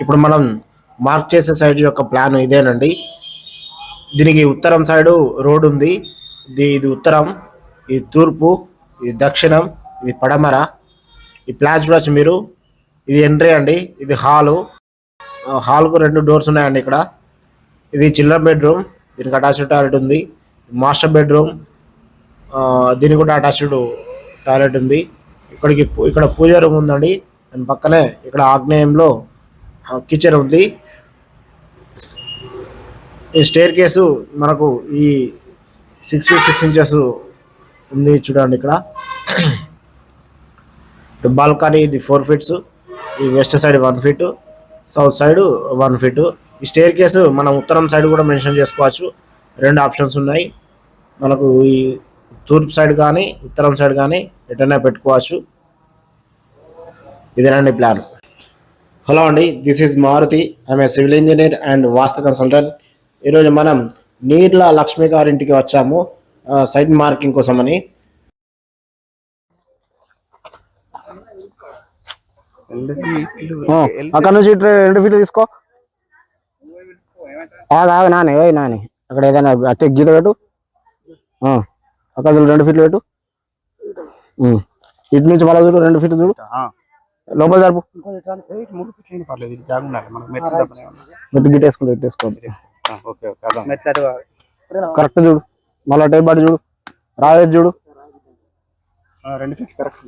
ఇప్పుడు మనం మార్క్ చేసే సైడ్ యొక్క ప్లాన్ ఇదేనండి. దీనికి ఉత్తరం సైడు రోడ్ ఉంది. ఇది ఉత్తరం, ఇది తూర్పు, ఇది దక్షిణం, ఇది పడమర. ఈ ప్లాన్ చూడొచ్చు మీరు. ఇది ఎంట్రీ అండి. ఇది హాల్కు 2 డోర్స్ ఉన్నాయండి ఇక్కడ. ఇది చిల్డ్రన్ బెడ్రూమ్, దీనికి అటాచ్డ్ టాయిలెట్ ఉంది. మాస్టర్ బెడ్రూమ్, దీనికి కూడా అటాచ్డ్ టాయిలెట్ ఉంది. ఇక్కడ పూజ రూమ్ ఉందండి. దాని పక్కనే ఇక్కడ ఆగ్నేయంలో కిచెన్ ఉంది. ఈ స్టేర్ కేసు మనకు ఈ 6 feet 6 inches ఉంది చూడండి. ఇక్కడ బాల్కనీ ఇది 4 feet, ఈ west side 1 feet, south side 1 feet. ఈ స్టేర్ కేసు మనం ఉత్తరం సైడ్ కూడా మెన్షన్ చేసుకోవచ్చు. 2 ఆప్షన్స్ ఉన్నాయి మనకు. ఈ తూర్పు సైడ్ కానీ ఉత్తరం సైడ్ కానీ ఎటైనా పెట్టుకోవచ్చు. ఇదేనండి ప్లాన్. హలో అండి, this is Maruti. I'm a civil engineer and vastu consultant. ఈరోజు మనం నీర్ల లక్ష్మి గారింటికి వచ్చాము సైట్ మార్కింగ్ కోసమని. అక్కడ నుంచి 2 feet తీసుకో. నాని అక్కడ ఏదైనా అట్టే గీత పెట్టు. అక్కడ 2 feet పెట్టు. ఇటు నుంచి మళ్ళీ చూడు 2 feet చూడు. లోపల జరుపు. గిట్టేసుకోండి, ఇట్టేసుకోండి. కరెక్ట్ చూడు. మళ్ళీ టైప్ బాటి చూడు. రాయేది చూడు. 2 feet కరెక్ట్.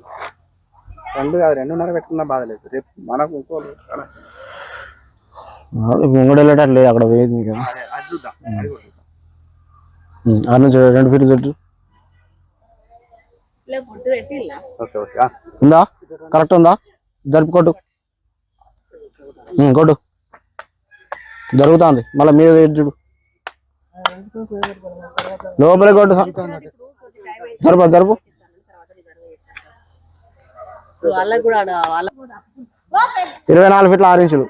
2 కాదు 2.5 పెట్టుకున్నా బాధలేదు. రేపు మనకు ఇంకోళ్ళు ముంగడు వెళ్ళేటట్టు లేదు అక్కడ పోయేది కదా. అక్కడ నుంచి 2 feet చుట్టూ ఉందా? కరెక్ట్ ఉందా? జరుపు కొట్టు. కొట్టు. జరుగుతుంది. మళ్ళీ మీద చూడు. లోపలే కొట్టు. జరుపు. 24 feet 6 inches.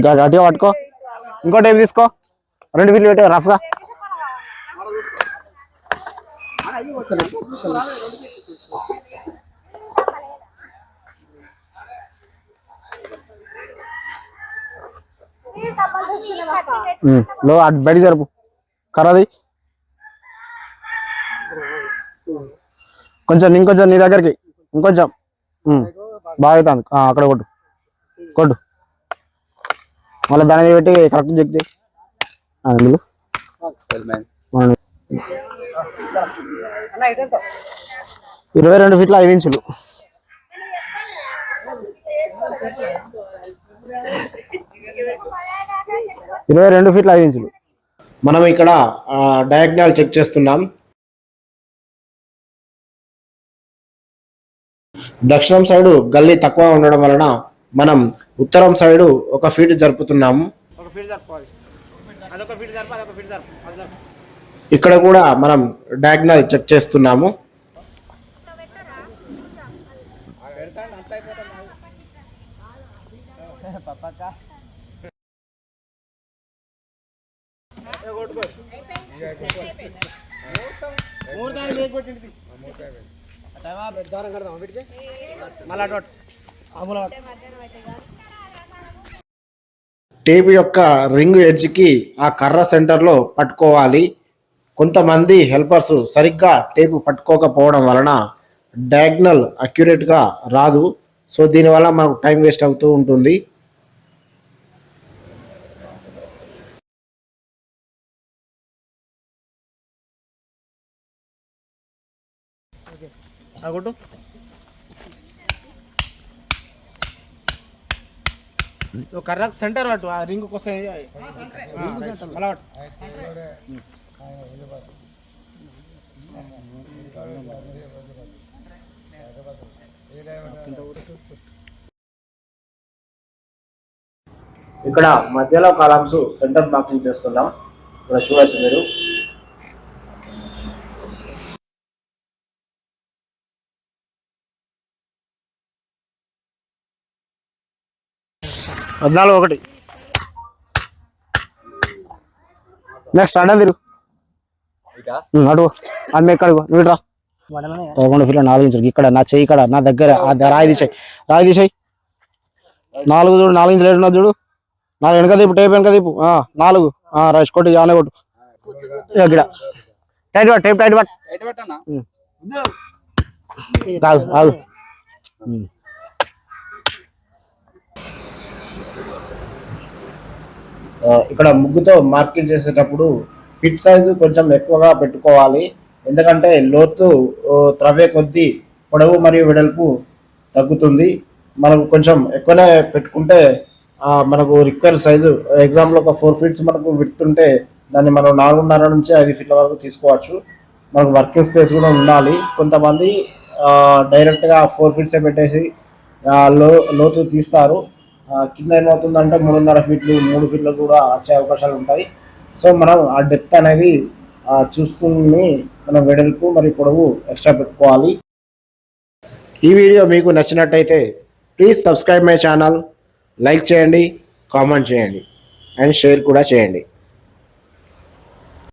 గట్టిగా పట్టుకో. ఇంకో టైప్ తీసుకో. 2 feet పెట్టే రఫ్గా. బయట జరుపు. కర్రది కొంచెం, ఇంకొంచెం నీ దగ్గరికి ఇంకొంచెం బాగా అవుతుంది. అక్కడ కొట్టు. మళ్ళీ దాని పెట్టి కరెక్ట్ చెక్. 22 feet 5 inches. మనం ఇక్కడ డయాగ్నల్ చెక్ చేస్తున్నాం. దక్షిణం సైడు గల్లీ తక్కువ ఉండడం వలన మనం ఉత్తరం సైడు 1 feet జరుపుతున్నాము. ఇక్కడ కూడా మనం డయాగ్నల్ చెక్ చేస్తున్నాము. టేప్ యొక్క రింగ్ ఎడ్జ్కి ఆ కర్ర సెంటర్లో పట్టుకోవాలి. కొంతమంది హెల్పర్స్ సరిగ్గా టేప్ పట్టుకోకపోవడం వలన డయాగ్నల్ అక్యురేట్గా రాదు. సో దీనివల్ల మనకు టైం వేస్ట్ అవుతూ ఉంటుంది. కర్ర సెంటర్ పట్టు. ఆ రింగ్ కోసం ఇక్కడ మధ్యలో కాలమ్స్ సెంటర్ మార్కింగ్ చేస్తున్నాం. ఇక్కడ చూడొచ్చు మీరు. ఒకటి. నెక్స్ట్ అడ్డా తిరుగు. అడుగు అమ్మ ఎక్కడుగు. నువ్వు రా. 11 ఫీట్ల 4 ఇంచులు ఇక్కడ నా చెయ్యి ఇక్కడ నా దగ్గర రాయి తీసాయి 4 చూడు 4 ఇంచులు ఏడున్నా చూడు 4 వెనక తీపు టేప్ వెనక తీపు 4 రైస్ కొట్టు జానే కొట్టు ఇక్కడ టైట్ పట్టు టేప్ టైట్ పట్టు ఆగు ఆగు ఇక్కడ ముగ్గుతో మార్కింగ్ చేసేటప్పుడు పిట్ సైజు కొంచెం ఎక్కువగా పెట్టుకోవాలి. ఎందుకంటే లోతు త్రవ్వే కొద్దీ పొడవు మరియు వెడల్పు తగ్గుతుంది. మనకు కొంచెం ఎక్కువనే పెట్టుకుంటే మనకు రిక్వైర్ సైజు ఎగ్జాంపుల్ ఒక 4 ఫీట్స్ మనకు విడుతుంటే దాన్ని మనం 4.5 నుంచి 5 ఫీట్ల వరకు తీసుకోవచ్చు. మనకు వర్కింగ్ స్పేస్ కూడా ఉండాలి. కొంతమంది డైరెక్ట్గా 4 ఫీట్సే పెట్టేసి లోతు తీస్తారు. కింద ఏమవుతుందంటే 3.5 ఫీట్లు 3 ఫీట్లు కూడా వచ్చే అవకాశాలు ఉంటాయి. సో మనం ఆ డెప్త్ అనేది చూసుకుని మనం వెడల్పు మరియు పొడవు ఎక్స్ట్రా పెట్టుకోవాలి. ఈ వీడియో మీకు నచ్చినట్టయితే please subscribe my channel, like చేయండి, కామెంట్ చేయండి అండ్ షేర్ కూడా చేయండి.